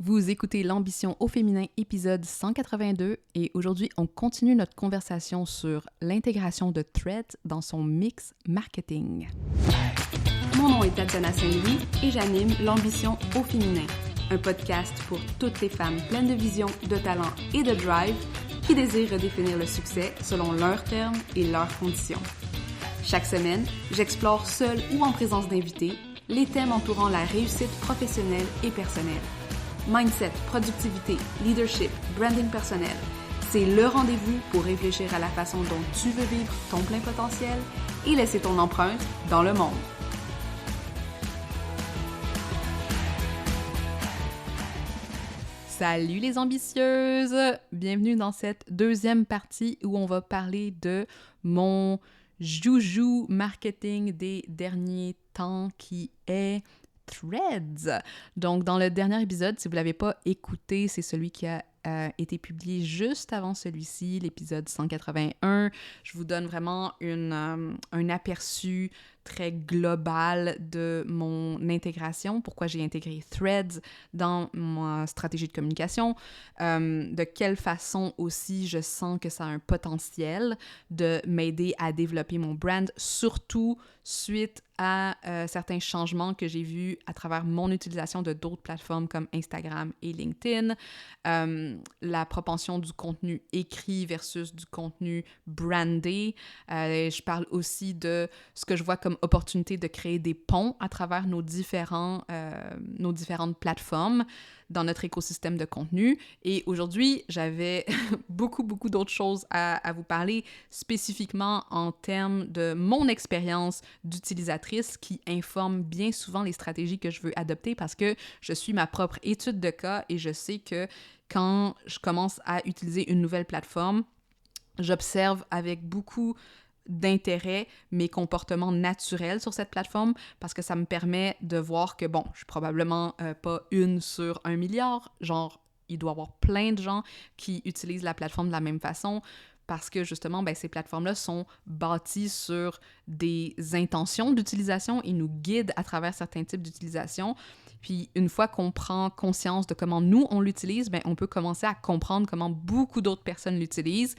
Vous écoutez l'Ambition au féminin, épisode 182, et aujourd'hui, on continue notre conversation sur l'intégration de Threads dans son mix marketing. Mon nom est Tatiana Saint-Louis et j'anime l'Ambition au féminin, un podcast pour toutes les femmes pleines de vision, de talent et de drive qui désirent redéfinir le succès selon leurs termes et leurs conditions. Chaque semaine, j'explore seule ou en présence d'invités les thèmes entourant la réussite professionnelle et personnelle. Mindset, productivité, leadership, branding personnel, c'est le rendez-vous pour réfléchir à la façon dont tu veux vivre ton plein potentiel et laisser ton empreinte dans le monde. Salut les ambitieuses! Bienvenue dans cette deuxième partie où on va parler de mon joujou marketing des derniers temps qui est Threads. Donc, dans le dernier épisode, si vous ne l'avez pas écouté, c'est celui qui a été publié juste avant celui-ci, l'épisode 181. Je vous donne vraiment un aperçu très global de mon intégration, pourquoi j'ai intégré Threads dans ma stratégie de communication, de quelle façon aussi je sens que ça a un potentiel de m'aider à développer mon brand, surtout suite à certains changements que j'ai vus à travers mon utilisation de d'autres plateformes comme Instagram et LinkedIn, la propension du contenu écrit versus du contenu brandé. Je parle aussi de ce que je vois comme opportunité de créer des ponts à travers nos différentes plateformes dans notre écosystème de contenu. Et aujourd'hui, j'avais beaucoup d'autres choses à vous parler, spécifiquement en termes de mon expérience d'utilisatrice qui informe bien souvent les stratégies que je veux adopter parce que je suis ma propre étude de cas et je sais que quand je commence à utiliser une nouvelle plateforme, j'observe avec beaucoup d'intérêt mes comportements naturels sur cette plateforme parce que ça me permet de voir que, bon, je suis probablement pas une sur 1 milliard, genre, il doit y avoir plein de gens qui utilisent la plateforme de la même façon parce que, justement, ces plateformes-là sont bâties sur des intentions d'utilisation et nous guident à travers certains types d'utilisation. Puis, une fois qu'on prend conscience de comment nous, on l'utilise, on peut commencer à comprendre comment beaucoup d'autres personnes l'utilisent.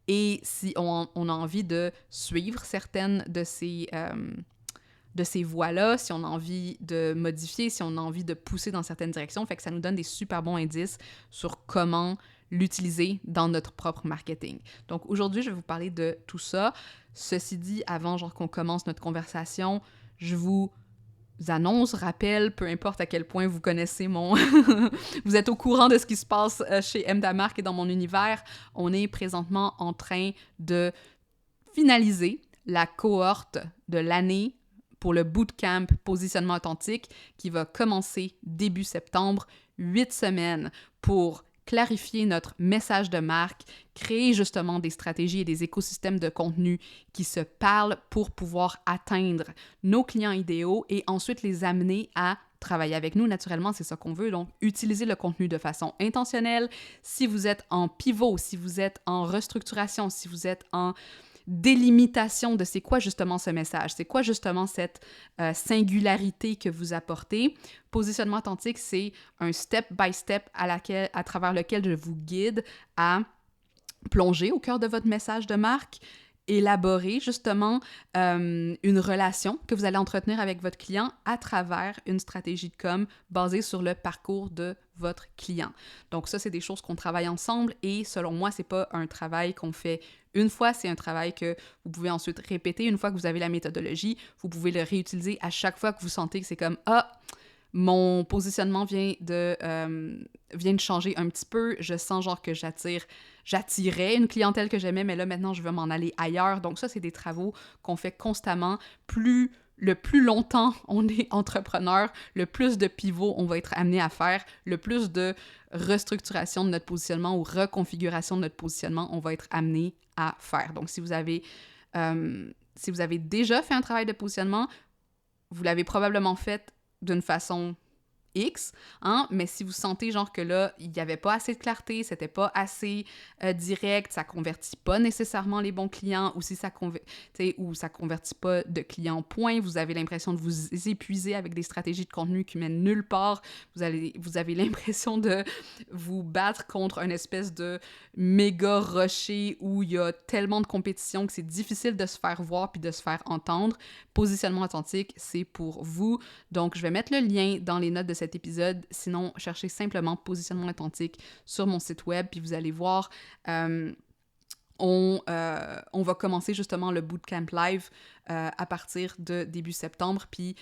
Et si on a envie de suivre certaines de ces voies-là, si on a envie de modifier, si on a envie de pousser dans certaines directions, fait que ça nous donne des super bons indices sur comment l'utiliser dans notre propre marketing. Donc aujourd'hui, je vais vous parler de tout ça. Ceci dit, avant qu'on commence notre conversation, je vous annonce, rappelle, peu importe à quel point vous connaissez vous êtes au courant de ce qui se passe chez M. Damarque et dans mon univers. On est présentement en train de finaliser la cohorte de l'année pour le bootcamp Positionnement authentique qui va commencer début septembre, 8 semaines pour clarifier notre message de marque, créer justement des stratégies et des écosystèmes de contenu qui se parlent pour pouvoir atteindre nos clients idéaux et ensuite les amener à travailler avec nous. Naturellement, c'est ça qu'on veut. Donc, utiliser le contenu de façon intentionnelle. Si vous êtes en pivot, si vous êtes en restructuration, si vous êtes en délimitation de c'est quoi justement ce message, c'est quoi justement cette singularité que vous apportez. Positionnement authentique, c'est un step-by-step à travers lequel je vous guide à plonger au cœur de votre message de marque, élaborer justement une relation que vous allez entretenir avec votre client à travers une stratégie de com basée sur le parcours de votre client. Donc ça, c'est des choses qu'on travaille ensemble et selon moi, c'est pas un travail qu'on fait une fois, c'est un travail que vous pouvez ensuite répéter. Une fois que vous avez la méthodologie, vous pouvez le réutiliser à chaque fois que vous sentez que c'est comme « Ah, mon positionnement vient de changer un petit peu. Je sens genre que j'attirais une clientèle que j'aimais, mais là, maintenant, je veux m'en aller ailleurs. » Donc ça, c'est des travaux qu'on fait constamment. Le plus longtemps on est entrepreneur, le plus de pivots on va être amené à faire, le plus de restructuration de notre positionnement ou reconfiguration de notre positionnement on va être amené à faire. Donc, si vous avez déjà fait un travail de positionnement, vous l'avez probablement fait d'une façon X, hein, mais si vous sentez genre que là, il n'y avait pas assez de clarté, c'était pas assez direct, ça convertit pas nécessairement les bons clients, ou si ça convertit pas de clients point, vous avez l'impression de vous épuiser avec des stratégies de contenu qui mènent nulle part, vous avez l'impression de vous battre contre une espèce de méga rocher où il y a tellement de compétition que c'est difficile de se faire voir puis de se faire entendre. Positionnement authentique, c'est pour vous. Donc, je vais mettre le lien dans les notes de cet épisode. Sinon, cherchez simplement Positionnement authentique sur mon site web, puis vous allez voir, on va commencer justement le bootcamp live à partir de début septembre, puis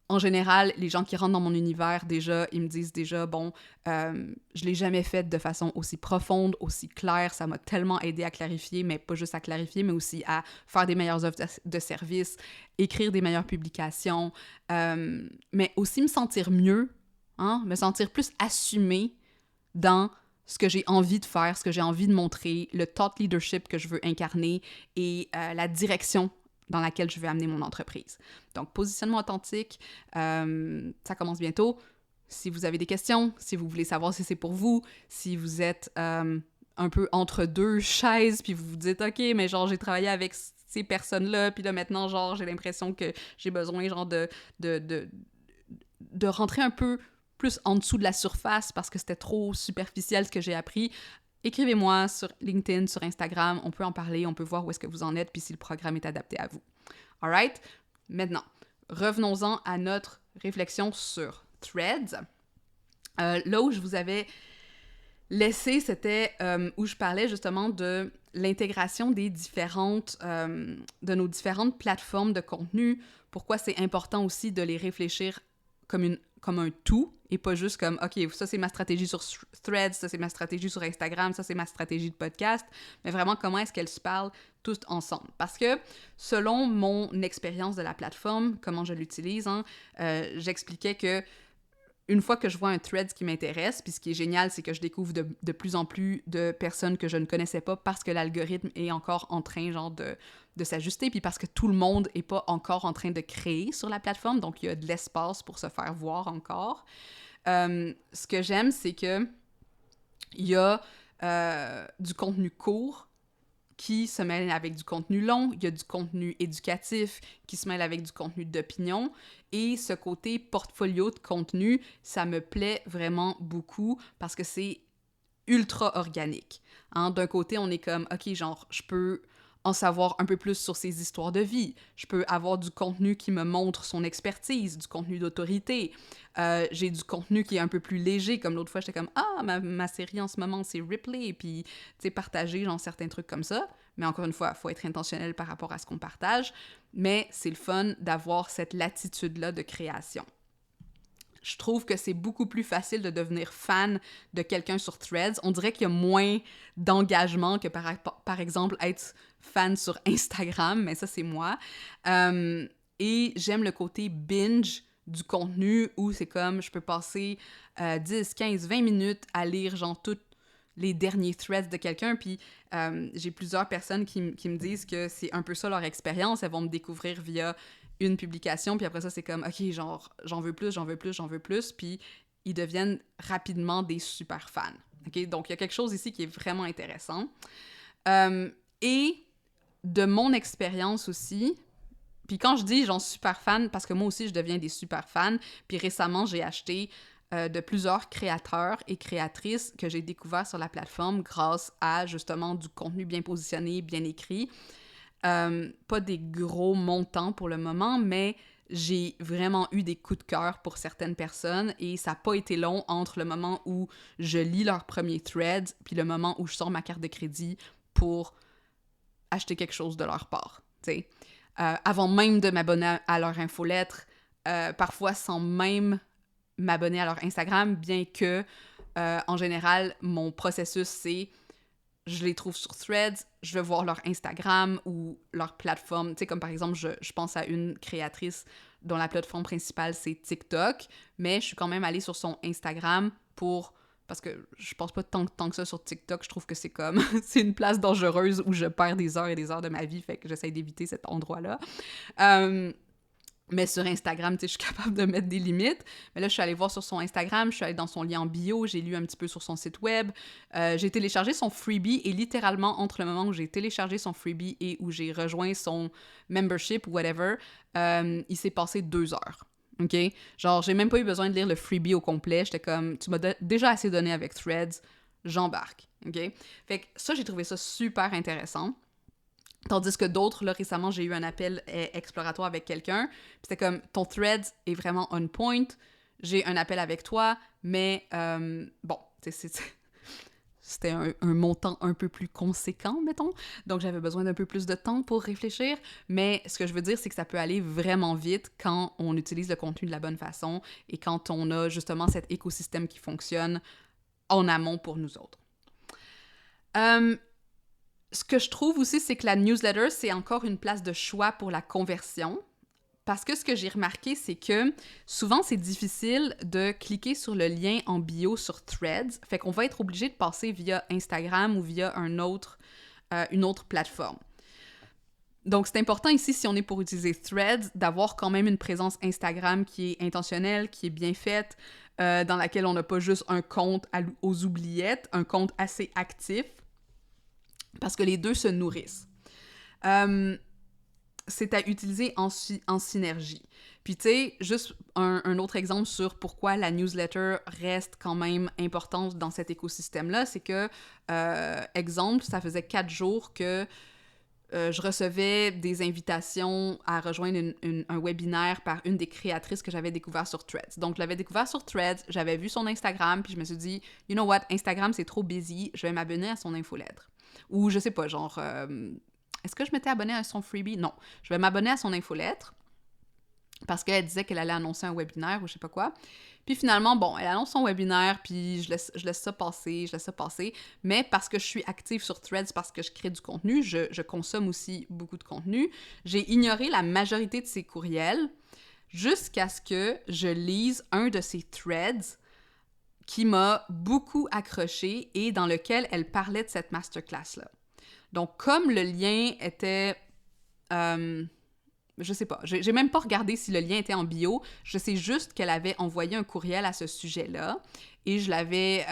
en général, les gens qui rentrent dans mon univers, déjà, ils me disent déjà, bon, je l'ai jamais fait de façon aussi profonde, aussi claire, ça m'a tellement aidé à clarifier, mais pas juste à clarifier, mais aussi à faire des meilleures offres de services, écrire des meilleures publications, mais aussi me sentir mieux, hein, me sentir plus assumée dans ce que j'ai envie de faire, ce que j'ai envie de montrer, le thought leadership que je veux incarner et la direction dans laquelle je veux amener mon entreprise. Donc, positionnement authentique, ça commence bientôt. Si vous avez des questions, si vous voulez savoir si c'est pour vous, si vous êtes un peu entre deux chaises, puis vous vous dites « Ok, mais genre, j'ai travaillé avec ces personnes-là, puis là, maintenant, genre, j'ai l'impression que j'ai besoin, genre, de rentrer un peu plus en dessous de la surface parce que c'était trop superficiel ce que j'ai appris », écrivez-moi sur LinkedIn, sur Instagram, on peut en parler, on peut voir où est-ce que vous en êtes, puis si le programme est adapté à vous. Alright? Maintenant, revenons-en à notre réflexion sur Threads. Là où je vous avais laissé, c'était où je parlais justement de l'intégration des de nos différentes plateformes de contenu, pourquoi c'est important aussi de les réfléchir comme un tout, et pas juste comme, OK, ça c'est ma stratégie sur Threads, ça c'est ma stratégie sur Instagram, ça c'est ma stratégie de podcast, mais vraiment comment est-ce qu'elles se parlent toutes ensemble. Parce que selon mon expérience de la plateforme, comment je l'utilise, hein, j'expliquais que une fois que je vois un thread qui m'intéresse, puis ce qui est génial, c'est que je découvre de plus en plus de personnes que je ne connaissais pas parce que l'algorithme est encore en train, genre, de s'ajuster, puis parce que tout le monde n'est pas encore en train de créer sur la plateforme, donc il y a de l'espace pour se faire voir encore. Ce que j'aime, c'est que il y a du contenu court qui se mêle avec du contenu long, il y a du contenu éducatif qui se mêle avec du contenu d'opinion, et ce côté portfolio de contenu, ça me plaît vraiment beaucoup parce que c'est ultra organique. Hein? D'un côté, on est comme, OK, genre, je peux en savoir un peu plus sur ses histoires de vie. Je peux avoir du contenu qui me montre son expertise, du contenu d'autorité. J'ai du contenu qui est un peu plus léger, comme l'autre fois, j'étais comme « Ah, ma série en ce moment, c'est Ripley », puis, tu sais, partager, genre, certains trucs comme ça. Mais encore une fois, il faut être intentionnel par rapport à ce qu'on partage. Mais c'est le fun d'avoir cette latitude-là de création. Je trouve que c'est beaucoup plus facile de devenir fan de quelqu'un sur Threads. On dirait qu'il y a moins d'engagement que par exemple être fan sur Instagram, mais ça, c'est moi. Et j'aime le côté binge du contenu où c'est comme je peux passer 10, 15, 20 minutes à lire genre tous les derniers threads de quelqu'un. Puis j'ai plusieurs personnes qui me disent que c'est un peu ça leur expérience. Elles vont me découvrir via une publication, puis après ça, c'est comme, OK, genre, j'en veux plus, puis ils deviennent rapidement des super fans. OK? Donc, il y a quelque chose ici qui est vraiment intéressant. Et de mon expérience aussi, puis quand je dis, genre, super fan, parce que moi aussi, je deviens des super fans, puis récemment, j'ai acheté de plusieurs créateurs et créatrices que j'ai découverts sur la plateforme grâce à, justement, du contenu bien positionné, bien écrit. Pas des gros montants pour le moment, mais j'ai vraiment eu des coups de cœur pour certaines personnes et ça n'a pas été long entre le moment où je lis leur premier thread puis le moment où je sors ma carte de crédit pour acheter quelque chose de leur part. Avant même de m'abonner à leur infolettre, parfois sans même m'abonner à leur Instagram, bien que, en général, mon processus, c'est je les trouve sur Threads, je vais voir leur Instagram ou leur plateforme. Tu sais, comme par exemple, je pense à une créatrice dont la plateforme principale, c'est TikTok, mais je suis quand même allée sur son Instagram parce que je pense pas tant que ça sur TikTok. Je trouve que c'est comme... c'est une place dangereuse où je perds des heures et des heures de ma vie, fait que j'essaie d'éviter cet endroit-là. Mais sur Instagram, tu sais, je suis capable de mettre des limites. Mais là, je suis allée voir sur son Instagram, je suis allée dans son lien en bio, j'ai lu un petit peu sur son site web. J'ai téléchargé son freebie et littéralement, entre le moment où j'ai téléchargé son freebie et où j'ai rejoint son membership ou whatever, il s'est passé 2 heures. OK? Genre, j'ai même pas eu besoin de lire le freebie au complet. J'étais comme, tu m'as déjà assez donné avec Threads, j'embarque. OK? Fait que ça, j'ai trouvé ça super intéressant. Tandis que d'autres, là, récemment, j'ai eu un appel exploratoire avec quelqu'un. Puis c'était comme, ton Threads est vraiment on point. J'ai un appel avec toi, mais bon, c'était un montant un peu plus conséquent, mettons. Donc, j'avais besoin d'un peu plus de temps pour réfléchir. Mais ce que je veux dire, c'est que ça peut aller vraiment vite quand on utilise le contenu de la bonne façon et quand on a justement cet écosystème qui fonctionne en amont pour nous autres. Ce que je trouve aussi, c'est que la newsletter, c'est encore une place de choix pour la conversion. Parce que ce que j'ai remarqué, c'est que souvent, c'est difficile de cliquer sur le lien en bio sur Threads. Fait qu'on va être obligé de passer via Instagram ou via une autre plateforme. Donc, c'est important ici, si on est pour utiliser Threads, d'avoir quand même une présence Instagram qui est intentionnelle, qui est bien faite, dans laquelle on n'a pas juste un compte aux oubliettes, un compte assez actif. Parce que les deux se nourrissent. C'est à utiliser en synergie. Puis, tu sais, juste un autre exemple sur pourquoi la newsletter reste quand même importante dans cet écosystème-là, c'est que, exemple, ça faisait 4 jours que je recevais des invitations à rejoindre un webinaire par une des créatrices que j'avais découvert sur Threads. Donc, je l'avais découvert sur Threads, j'avais vu son Instagram, puis je me suis dit, you know what, Instagram, c'est trop busy, je vais m'abonner à son infolettre. Ou je sais pas, genre, est-ce que je m'étais abonnée à son freebie? Non. Je vais m'abonner à son infolettre parce qu'elle disait qu'elle allait annoncer un webinaire ou je sais pas quoi. Puis finalement, bon, elle annonce son webinaire, puis je laisse ça passer. Mais parce que je suis active sur Threads, parce que je crée du contenu, je consomme aussi beaucoup de contenu, j'ai ignoré la majorité de ses courriels jusqu'à ce que je lise un de ses threads qui m'a beaucoup accroché et dans lequel elle parlait de cette masterclass-là. Donc, comme le lien était... je sais pas, j'ai même pas regardé si le lien était en bio, je sais juste qu'elle avait envoyé un courriel à ce sujet-là et je l'avais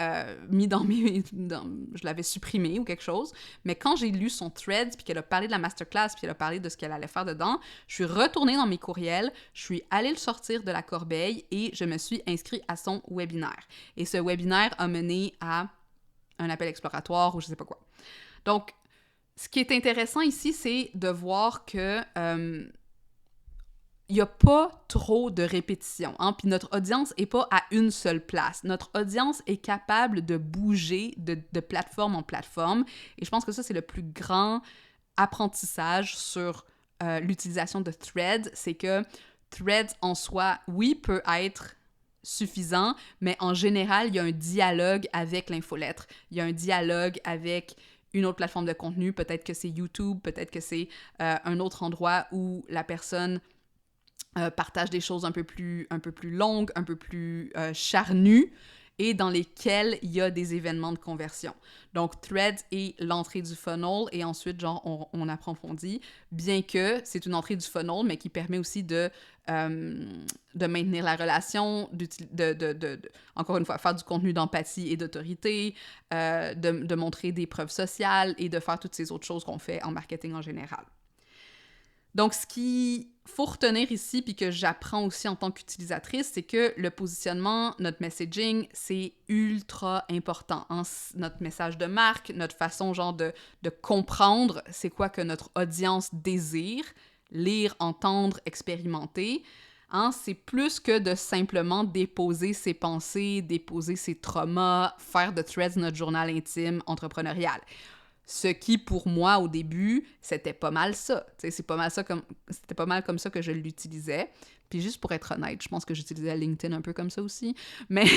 mis je l'avais supprimé ou quelque chose, mais quand j'ai lu son thread, puis qu'elle a parlé de la masterclass, puis qu'elle a parlé de ce qu'elle allait faire dedans, je suis retournée dans mes courriels, je suis allée le sortir de la corbeille et je me suis inscrite à son webinaire. Et ce webinaire a mené à un appel exploratoire ou je sais pas quoi. Donc, ce qui est intéressant ici, c'est de voir que il n'y a pas trop de répétition, hein? Puis notre audience n'est pas à une seule place. Notre audience est capable de bouger de plateforme en plateforme. Et je pense que ça, c'est le plus grand apprentissage sur l'utilisation de Threads. C'est que Threads, en soi, oui, peut être suffisant, mais en général, il y a un dialogue avec l'infolettre. Il y a un dialogue avec une autre plateforme de contenu. Peut-être que c'est YouTube, peut-être que c'est un autre endroit où la personne... partage des choses un peu plus longues, un peu plus charnues, et dans lesquelles il y a des événements de conversion. Donc, Threads est l'entrée du funnel, et ensuite, genre, on approfondit, bien que c'est une entrée du funnel, mais qui permet aussi de maintenir la relation, encore une fois, faire du contenu d'empathie et d'autorité, de montrer des preuves sociales, et de faire toutes ces autres choses qu'on fait en marketing en général. Donc, ce qu'il faut retenir ici, puis que j'apprends aussi en tant qu'utilisatrice, c'est que le positionnement, notre messaging, c'est ultra important. Hein? Notre message de marque, notre façon genre de comprendre c'est quoi que notre audience désire, lire, entendre, expérimenter. Hein? C'est plus que de simplement déposer ses pensées, déposer ses traumas, faire de Threads notre journal intime entrepreneurial. Ce qui, pour moi, au début, c'était pas mal ça. C'était pas mal comme ça que je l'utilisais. Puis juste pour être honnête, je pense que j'utilisais LinkedIn un peu comme ça aussi. Mais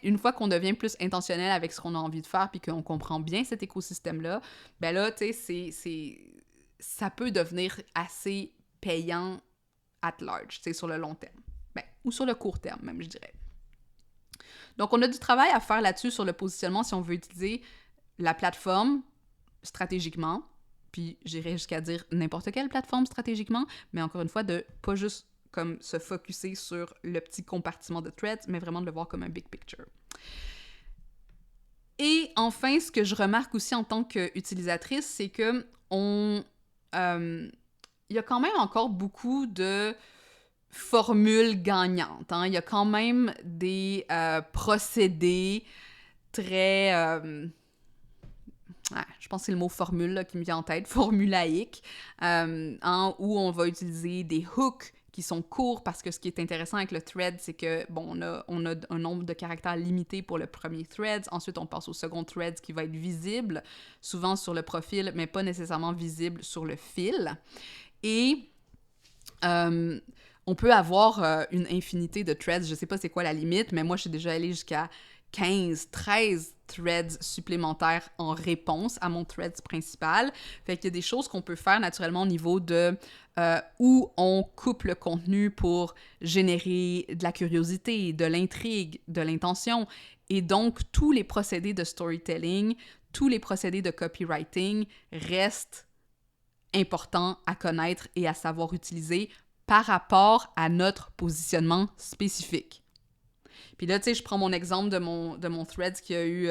une fois qu'on devient plus intentionnel avec ce qu'on a envie de faire puis qu'on comprend bien cet écosystème-là, ben là, tu sais, ça peut devenir assez payant at large, tu sais, sur le long terme. Ben, ou sur le court terme, même, je dirais. Donc, on a du travail à faire là-dessus sur le positionnement si on veut utiliser la plateforme stratégiquement, puis j'irais jusqu'à dire n'importe quelle plateforme stratégiquement, mais encore une fois, de pas juste comme se focusser sur le petit compartiment de Threads, mais vraiment de le voir comme un big picture. Et enfin, ce que je remarque aussi en tant qu'utilisatrice, c'est que il y a quand même encore beaucoup de formules gagnantes. Hein? Il y a quand même des procédés très... je pense que c'est le mot formule là, qui me vient en tête, formulaïque, où on va utiliser des hooks qui sont courts, parce que ce qui est intéressant avec le thread, c'est que, bon, on a un nombre de caractères limité pour le premier thread, ensuite on passe au second thread qui va être visible, souvent sur le profil, mais pas nécessairement visible sur le fil. Et on peut avoir une infinité de threads, je sais pas c'est quoi la limite, mais moi je suis déjà allée jusqu'à 15, 13 threads supplémentaires en réponse à mon thread principal. Fait qu'il y a des choses qu'on peut faire naturellement au niveau de où on coupe le contenu pour générer de la curiosité, de l'intrigue, de l'intention. Et donc, tous les procédés de storytelling, tous les procédés de copywriting restent importants à connaître et à savoir utiliser par rapport à notre positionnement spécifique. Puis là, tu sais, je prends mon exemple de mon thread qui a eu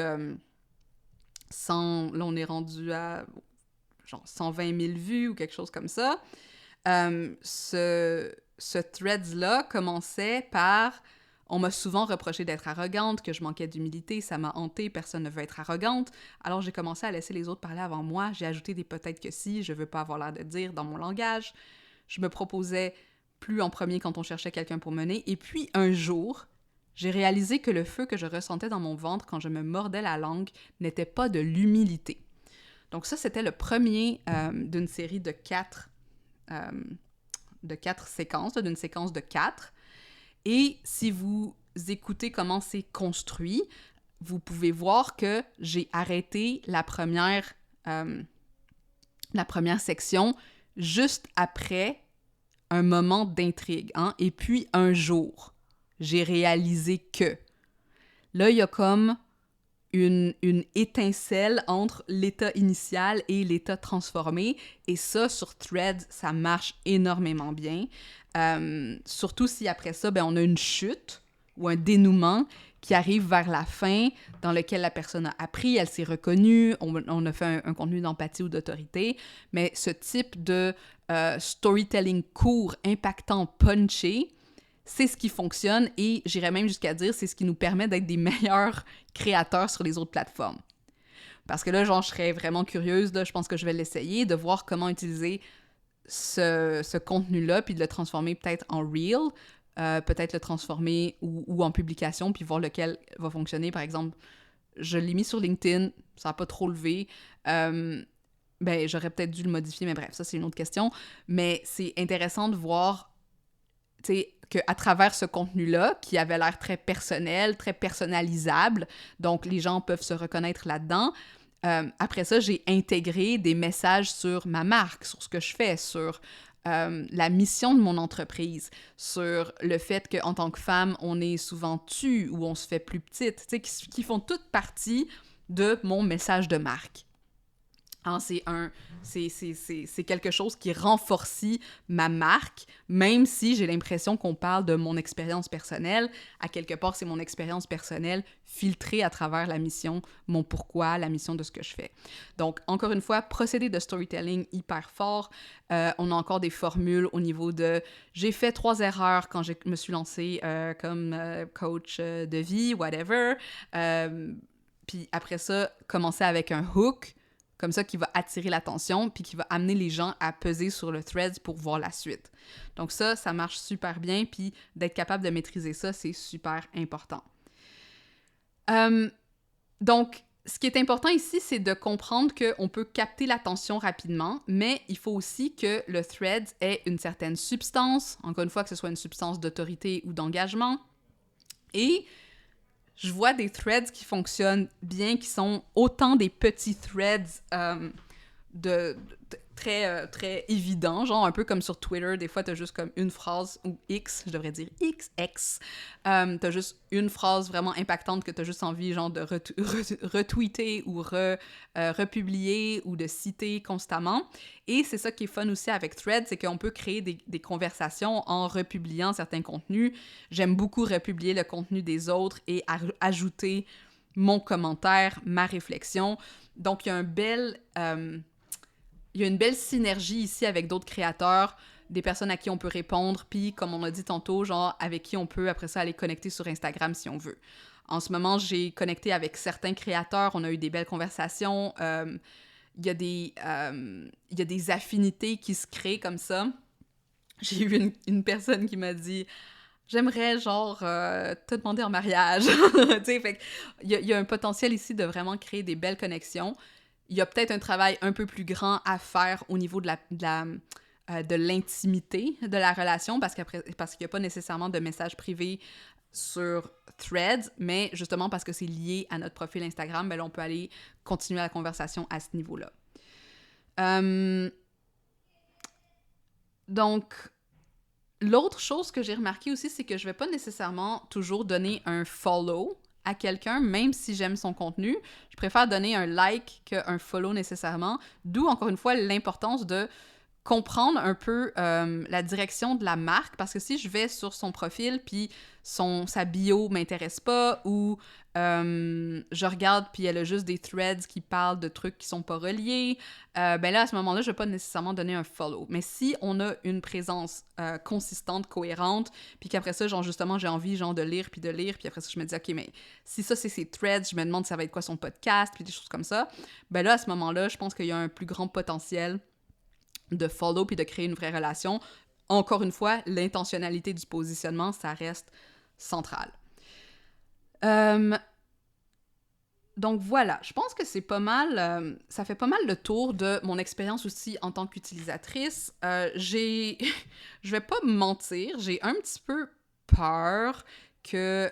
100... Là, on est rendu à genre 120 000 vues ou quelque chose comme ça. Ce thread-là commençait par... On m'a souvent reproché d'être arrogante, que je manquais d'humilité, ça m'a hantée, personne ne veut être arrogante. Alors j'ai commencé à laisser les autres parler avant moi, j'ai ajouté des peut-être que si, je veux pas avoir l'air de dire dans mon langage. Je me proposais plus en premier quand on cherchait quelqu'un pour mener. Et puis un jour, j'ai réalisé que le feu que je ressentais dans mon ventre quand je me mordais la langue n'était pas de l'humilité. Donc ça, c'était le premier d'une série de 4 séquences, d'une séquence de 4. Et si vous écoutez comment c'est construit, vous pouvez voir que j'ai arrêté la première section juste après un moment d'intrigue. Hein? Et puis un jour, j'ai réalisé que là, il y a comme une étincelle entre l'état initial et l'état transformé. Et ça, sur Threads, ça marche énormément bien. Surtout si après ça, on a une chute ou un dénouement qui arrive vers la fin, dans lequel la personne a appris, elle s'est reconnue, on a fait un contenu d'empathie ou d'autorité. Mais ce type de storytelling court, impactant, punché, c'est ce qui fonctionne et j'irais même jusqu'à dire c'est ce qui nous permet d'être des meilleurs créateurs sur les autres plateformes. Parce que là, je serais vraiment curieuse, là, je pense que je vais l'essayer, de voir comment utiliser ce contenu-là, puis de le transformer peut-être en Reel, peut-être le transformer ou en publication, puis voir lequel va fonctionner. Par exemple, je l'ai mis sur LinkedIn, ça n'a pas trop levé. J'aurais peut-être dû le modifier, mais bref, ça, c'est une autre question. Mais c'est intéressant de voir, tu sais, qu'à travers ce contenu-là, qui avait l'air très personnel, très personnalisable, donc les gens peuvent se reconnaître là-dedans. Après ça, j'ai intégré des messages sur ma marque, sur ce que je fais, sur la mission de mon entreprise, sur le fait qu'en tant que femme, on est souvent tue ou on se fait plus petite, tu sais, qui font toute partie de mon message de marque. Hein, c'est quelque chose qui renforcit ma marque, même si j'ai l'impression qu'on parle de mon expérience personnelle. À quelque part, c'est mon expérience personnelle filtrée à travers la mission, mon pourquoi, la mission de ce que je fais. Donc, encore une fois, procédé de storytelling hyper fort. On a encore des formules au niveau de « j'ai fait 3 erreurs quand je me suis lancée comme coach de vie, whatever ». Puis après ça, commencer avec un hook, comme ça, qui va attirer l'attention, puis qui va amener les gens à peser sur le thread pour voir la suite. Donc ça marche super bien, puis d'être capable de maîtriser ça, c'est super important. Donc, ce qui est important ici, c'est de comprendre qu'on peut capter l'attention rapidement, mais il faut aussi que le thread ait une certaine substance, encore une fois, que ce soit une substance d'autorité ou d'engagement, et je vois des threads qui fonctionnent bien, qui sont autant des petits threads très évident, genre un peu comme sur Twitter, des fois t'as juste comme une phrase, ou X, je devrais dire XX, t'as juste une phrase vraiment impactante que t'as juste envie genre de retweeter ou republier ou de citer constamment. Et c'est ça qui est fun aussi avec Threads, c'est qu'on peut créer des conversations en republiant certains contenus. J'aime beaucoup republier le contenu des autres et ajouter mon commentaire, ma réflexion. Donc il y a il y a une belle synergie ici avec d'autres créateurs, des personnes à qui on peut répondre, puis comme on a dit tantôt, genre avec qui on peut après ça aller connecter sur Instagram si on veut. En ce moment, j'ai connecté avec certains créateurs, on a eu des belles conversations, il y a des affinités qui se créent comme ça. J'ai eu une personne qui m'a dit « J'aimerais, genre, te demander en mariage. » Tu sais, fait il y a un potentiel ici de vraiment créer des belles connexions. Il y a peut-être un travail un peu plus grand à faire au niveau de l'intimité de la relation, parce qu'il n'y a pas nécessairement de messages privés sur Threads, mais justement parce que c'est lié à notre profil Instagram, ben là, on peut aller continuer la conversation à ce niveau-là. Donc, l'autre chose que j'ai remarqué aussi, c'est que je vais pas nécessairement toujours donner un follow à quelqu'un, même si j'aime son contenu. Je préfère donner un like qu'un follow nécessairement, d'où, encore une fois, l'importance de comprendre un peu la direction de la marque, parce que si je vais sur son profil, puis sa bio m'intéresse pas, ou je regarde, puis elle a juste des threads qui parlent de trucs qui sont pas reliés, ben là, à ce moment-là, je vais pas nécessairement donner un follow. Mais si on a une présence consistante, cohérente, puis qu'après ça, genre, justement, j'ai envie, genre, de lire, puis après ça, je me dis, OK, mais si ça, c'est ses threads, je me demande ça va être quoi son podcast, puis des choses comme ça, ben là, à ce moment-là, je pense qu'il y a un plus grand potentiel de follow puis de créer une vraie relation. Encore une fois, l'intentionnalité du positionnement, ça reste central. Donc voilà, je pense que c'est pas mal, ça fait pas mal le tour de mon expérience aussi en tant qu'utilisatrice. Je vais pas me mentir, j'ai un petit peu peur que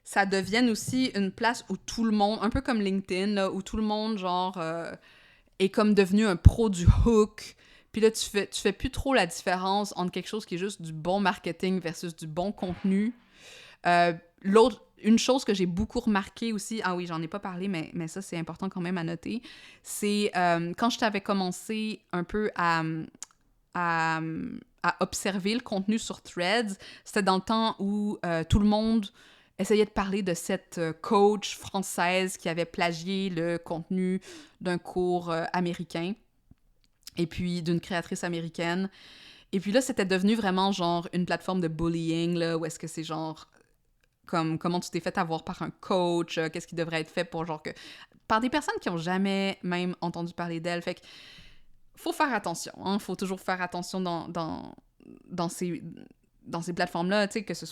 ça devienne aussi une place où tout le monde, un peu comme LinkedIn, là, où tout le monde, genre... est comme devenu un pro du hook. Puis là, tu fais plus trop la différence entre quelque chose qui est juste du bon marketing versus du bon contenu. Une chose que j'ai beaucoup remarqué aussi, ah oui, j'en ai pas parlé, mais ça, c'est important quand même à noter, c'est quand je t'avais commencé un peu à observer le contenu sur Threads, c'était dans le temps où tout le monde essayait de parler de cette coach française qui avait plagié le contenu d'un cours américain et puis d'une créatrice américaine. Et puis là, c'était devenu vraiment genre une plateforme de bullying, là, où est-ce que c'est genre comme comment tu t'es fait avoir par un coach, qu'est-ce qui devrait être fait pour genre que... par des personnes qui ont jamais même entendu parler d'elle. Fait que faut faire attention, hein, faut toujours faire attention dans ces plateformes-là, tu sais, que ce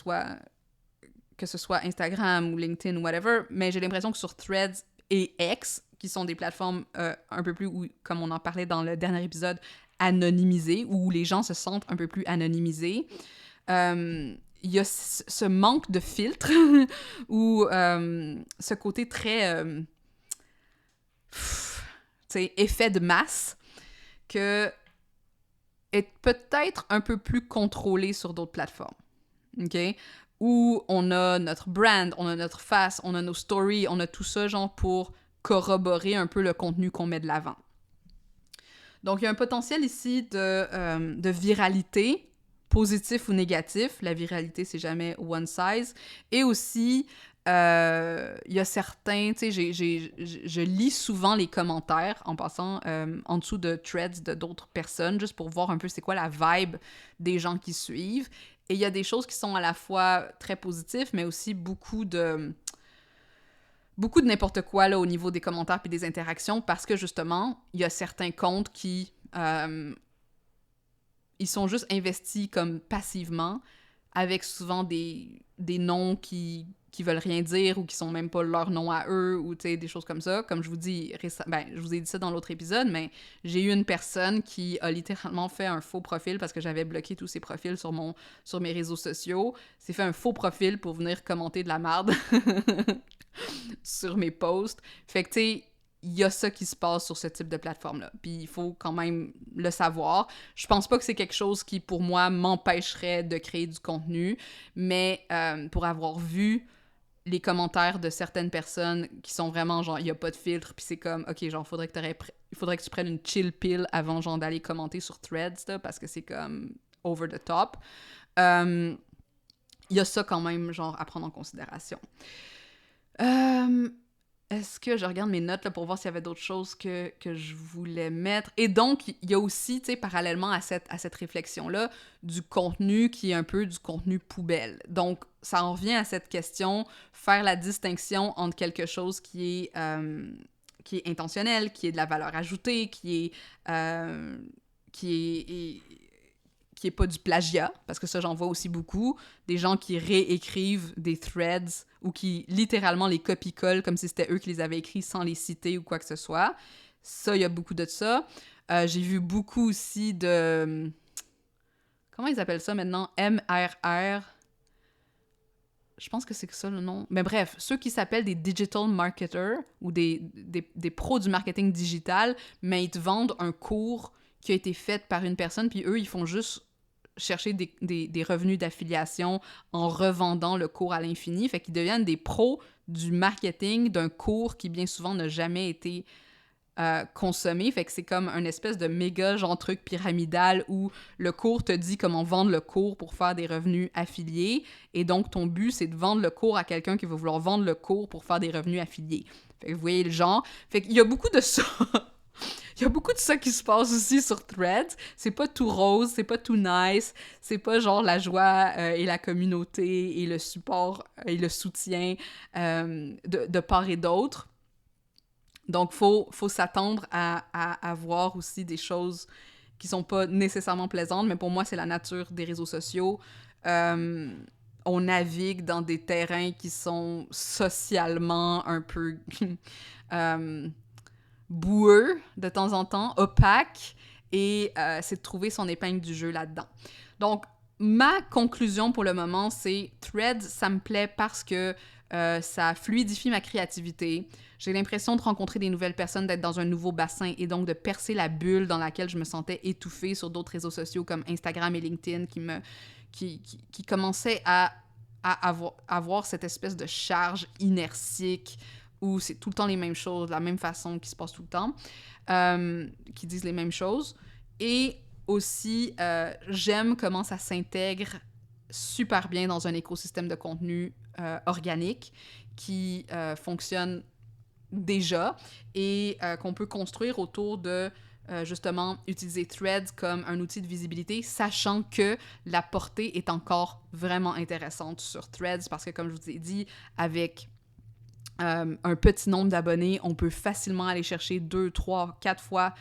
soit Instagram ou LinkedIn ou whatever, mais j'ai l'impression que sur Threads et X, qui sont des plateformes un peu plus, comme on en parlait dans le dernier épisode, anonymisées, où les gens se sentent un peu plus anonymisés, il y a ce manque de filtre, ou ce côté très, tu sais, effet de masse, que est peut-être un peu plus contrôlé sur d'autres plateformes, OK? Où on a notre brand, on a notre face, on a nos stories, on a tout ça, genre, pour corroborer un peu le contenu qu'on met de l'avant. Donc, il y a un potentiel ici de viralité, positif ou négatif. La viralité, c'est jamais one size. Et aussi, il y a certains, tu sais, je lis souvent les commentaires, en passant, en dessous de threads de d'autres personnes, juste pour voir un peu c'est quoi la vibe des gens qui suivent. Et il y a des choses qui sont à la fois très positives, mais aussi beaucoup de n'importe quoi là, au niveau des commentaires et des interactions, parce que justement, il y a certains comptes qui ils sont juste investis comme passivement, avec souvent des noms qui veulent rien dire ou qui sont même pas leur nom à eux, ou tu sais, des choses comme ça. Comme je vous dis, je vous ai dit ça dans l'autre épisode, mais j'ai eu une personne qui a littéralement fait un faux profil parce que j'avais bloqué tous ses profils sur mes réseaux sociaux. S'est fait un faux profil pour venir commenter de la merde sur mes posts. Fait que tu sais, il y a ça qui se passe sur ce type de plateforme-là. Puis il faut quand même le savoir. Je pense pas que c'est quelque chose qui, pour moi, m'empêcherait de créer du contenu, mais pour avoir vu les commentaires de certaines personnes qui sont vraiment genre, il n'y a pas de filtre, puis c'est comme, OK, genre, il faudrait que tu prennes une chill pill avant, genre, d'aller commenter sur Threads, là, parce que c'est comme over the top. Il y a ça quand même, genre, à prendre en considération. Est-ce que je regarde mes notes là, pour voir s'il y avait d'autres choses que je voulais mettre? Et donc, il y a aussi, tu sais, parallèlement à cette réflexion-là, du contenu qui est un peu du contenu poubelle. Donc, ça en revient à cette question, faire la distinction entre quelque chose qui est intentionnel, qui est de la valeur ajoutée, qui est pas du plagiat, parce que ça, j'en vois aussi beaucoup, des gens qui réécrivent des threads ou qui littéralement les copie-collent comme si c'était eux qui les avaient écrits sans les citer ou quoi que ce soit. Ça, il y a beaucoup de ça. J'ai vu beaucoup aussi de... Comment ils appellent ça maintenant? MRR. Je pense que c'est ça le nom. Mais bref, ceux qui s'appellent des digital marketers ou des pros du marketing digital, mais ils te vendent un cours qui a été fait par une personne, puis eux, ils font juste chercher des revenus d'affiliation en revendant le cours à l'infini. Fait qu'ils deviennent des pros du marketing d'un cours qui, bien souvent, n'a jamais été consommé. Fait que c'est comme un espèce de méga genre truc pyramidal où le cours te dit comment vendre le cours pour faire des revenus affiliés. Et donc, ton but, c'est de vendre le cours à quelqu'un qui va vouloir vendre le cours pour faire des revenus affiliés. Fait que vous voyez le genre. Fait qu'il y a beaucoup de ça. Il y a beaucoup de ça qui se passe aussi sur Threads. C'est pas tout rose, c'est pas tout nice, c'est pas genre la joie et la communauté et le support et le soutien de part et d'autre. Donc, faut s'attendre à voir aussi des choses qui sont pas nécessairement plaisantes, mais pour moi, c'est la nature des réseaux sociaux. On navigue dans des terrains qui sont socialement un peu... boueux de temps en temps, opaque, et c'est de trouver son épingle du jeu là-dedans. Donc, ma conclusion pour le moment, c'est Threads, ça me plaît parce que ça fluidifie ma créativité. J'ai l'impression de rencontrer des nouvelles personnes, d'être dans un nouveau bassin et donc de percer la bulle dans laquelle je me sentais étouffée sur d'autres réseaux sociaux comme Instagram et LinkedIn qui commençaient à avoir cette espèce de charge inertique où c'est tout le temps les mêmes choses, de la même façon, qui se passe tout le temps, qui disent les mêmes choses. Et aussi, j'aime comment ça s'intègre super bien dans un écosystème de contenu organique qui fonctionne déjà et qu'on peut construire autour de, justement, utiliser Threads comme un outil de visibilité, sachant que la portée est encore vraiment intéressante sur Threads parce que, comme je vous ai dit, avec... un petit nombre d'abonnés, on peut facilement aller chercher 2, 3, 4 fois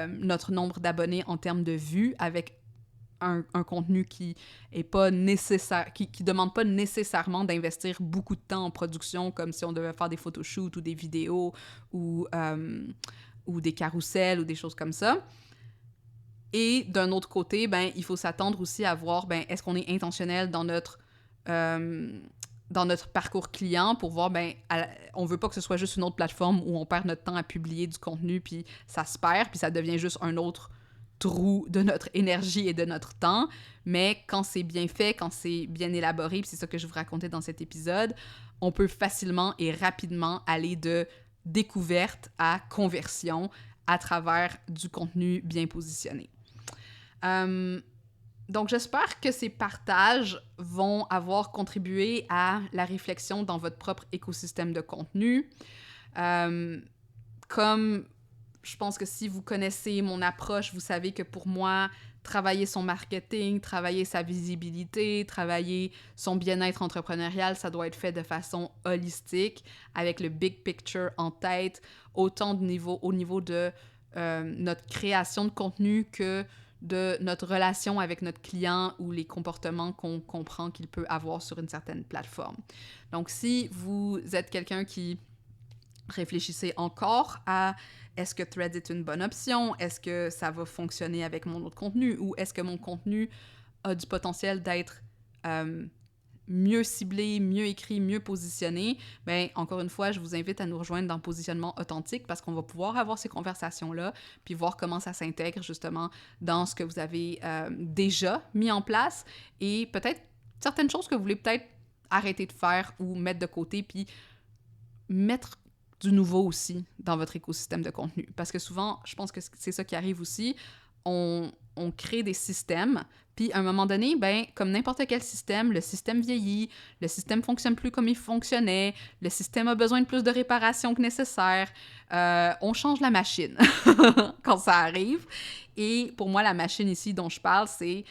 notre nombre d'abonnés en termes de vues avec un contenu qui est pas nécessaire, qui demande pas nécessairement d'investir beaucoup de temps en production, comme si on devait faire des photoshoots ou des vidéos ou des carousels ou des choses comme ça. Et d'un autre côté, ben, il faut s'attendre aussi à voir, ben, est-ce qu'on est intentionnel dans notre parcours client pour voir, ben, on veut pas que ce soit juste une autre plateforme où on perd notre temps à publier du contenu, puis ça se perd, puis ça devient juste un autre trou de notre énergie et de notre temps. Mais quand c'est bien fait, quand c'est bien élaboré, puis c'est ça que je vous racontais dans cet épisode, on peut facilement et rapidement aller de découverte à conversion à travers du contenu bien positionné. Donc, j'espère que ces partages vont avoir contribué à la réflexion dans votre propre écosystème de contenu. Comme je pense que si vous connaissez mon approche, vous savez que pour moi, travailler son marketing, travailler sa visibilité, travailler son bien-être entrepreneurial, ça doit être fait de façon holistique, avec le big picture en tête, autant au niveau de notre création de contenu que de notre relation avec notre client ou les comportements qu'on comprend qu'il peut avoir sur une certaine plateforme. Donc, si vous êtes quelqu'un qui réfléchissez encore à est-ce que Threads est une bonne option, est-ce que ça va fonctionner avec mon autre contenu ou est-ce que mon contenu a du potentiel d'être mieux ciblé, mieux écrit, mieux positionné, bien, encore une fois, je vous invite à nous rejoindre dans Positionnement authentique parce qu'on va pouvoir avoir ces conversations-là puis voir comment ça s'intègre justement dans ce que vous avez déjà mis en place et peut-être certaines choses que vous voulez peut-être arrêter de faire ou mettre de côté puis mettre du nouveau aussi dans votre écosystème de contenu. Parce que souvent, je pense que c'est ça qui arrive aussi, on crée des systèmes, puis à un moment donné, ben, comme n'importe quel système, le système vieillit, le système fonctionne plus comme il fonctionnait, le système a besoin de plus de réparation que nécessaire, on change la machine quand ça arrive. Et pour moi, la machine ici dont je parle, c'est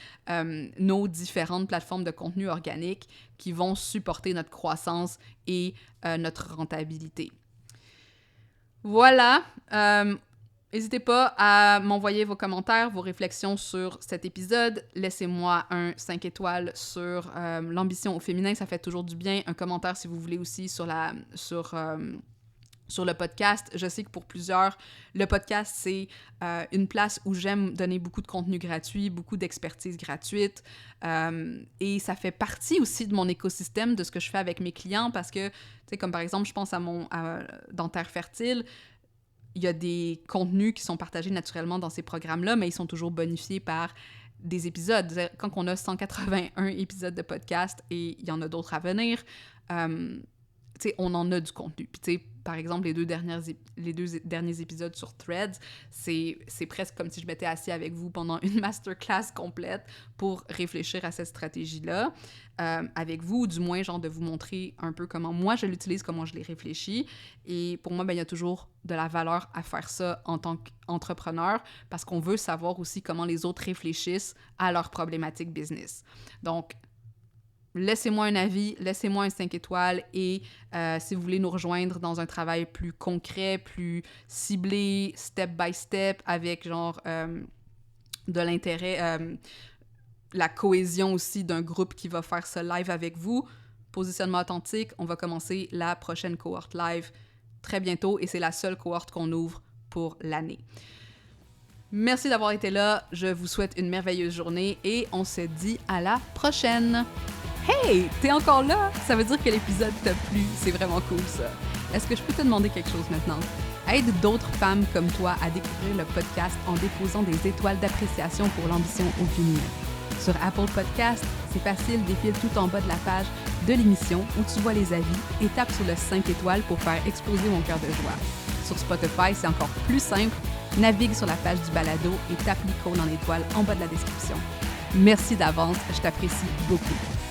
nos différentes plateformes de contenu organique qui vont supporter notre croissance et notre rentabilité. Voilà. N'hésitez pas à m'envoyer vos commentaires, vos réflexions sur cet épisode. Laissez-moi un 5 étoiles sur l'ambition au féminin, ça fait toujours du bien. Un commentaire si vous voulez aussi sur le podcast. Je sais que pour plusieurs, le podcast, c'est une place où j'aime donner beaucoup de contenu gratuit, beaucoup d'expertise gratuite. Et ça fait partie aussi de mon écosystème, de ce que je fais avec mes clients parce que, tu sais, comme par exemple, je pense dans Terre fertile, il y a des contenus qui sont partagés naturellement dans ces programmes-là, mais ils sont toujours bonifiés par des épisodes. Quand on a 181 épisodes de podcast et il y en a d'autres à venir, on en a du contenu. Puis par exemple, les deux derniers épisodes sur Threads, c'est presque comme si je m'étais assis avec vous pendant une masterclass complète pour réfléchir à cette stratégie-là avec vous, ou du moins genre de vous montrer un peu comment moi je l'utilise, comment je l'ai réfléchi. Et pour moi, ben, il y a toujours de la valeur à faire ça en tant qu'entrepreneur parce qu'on veut savoir aussi comment les autres réfléchissent à leurs problématiques business. Donc, laissez-moi un avis, laissez-moi un 5 étoiles et si vous voulez nous rejoindre dans un travail plus concret, plus ciblé, step by step, avec genre de l'intérêt, la cohésion aussi d'un groupe qui va faire ce live avec vous, Positionnement authentique, on va commencer la prochaine cohorte live très bientôt et c'est la seule cohorte qu'on ouvre pour l'année. Merci d'avoir été là, je vous souhaite une merveilleuse journée et on se dit à la prochaine! Hey! T'es encore là? Ça veut dire que l'épisode t'a plu. C'est vraiment cool, ça. Est-ce que je peux te demander quelque chose maintenant? Aide d'autres femmes comme toi à découvrir le podcast en déposant des étoiles d'appréciation pour l'ambition au féminin. Sur Apple Podcast, c'est facile, défile tout en bas de la page de l'émission où tu vois les avis et tape sur le 5 étoiles pour faire exploser mon cœur de joie. Sur Spotify, c'est encore plus simple. Navigue sur la page du balado et tape l'icône en étoile en bas de la description. Merci d'avance, je t'apprécie beaucoup.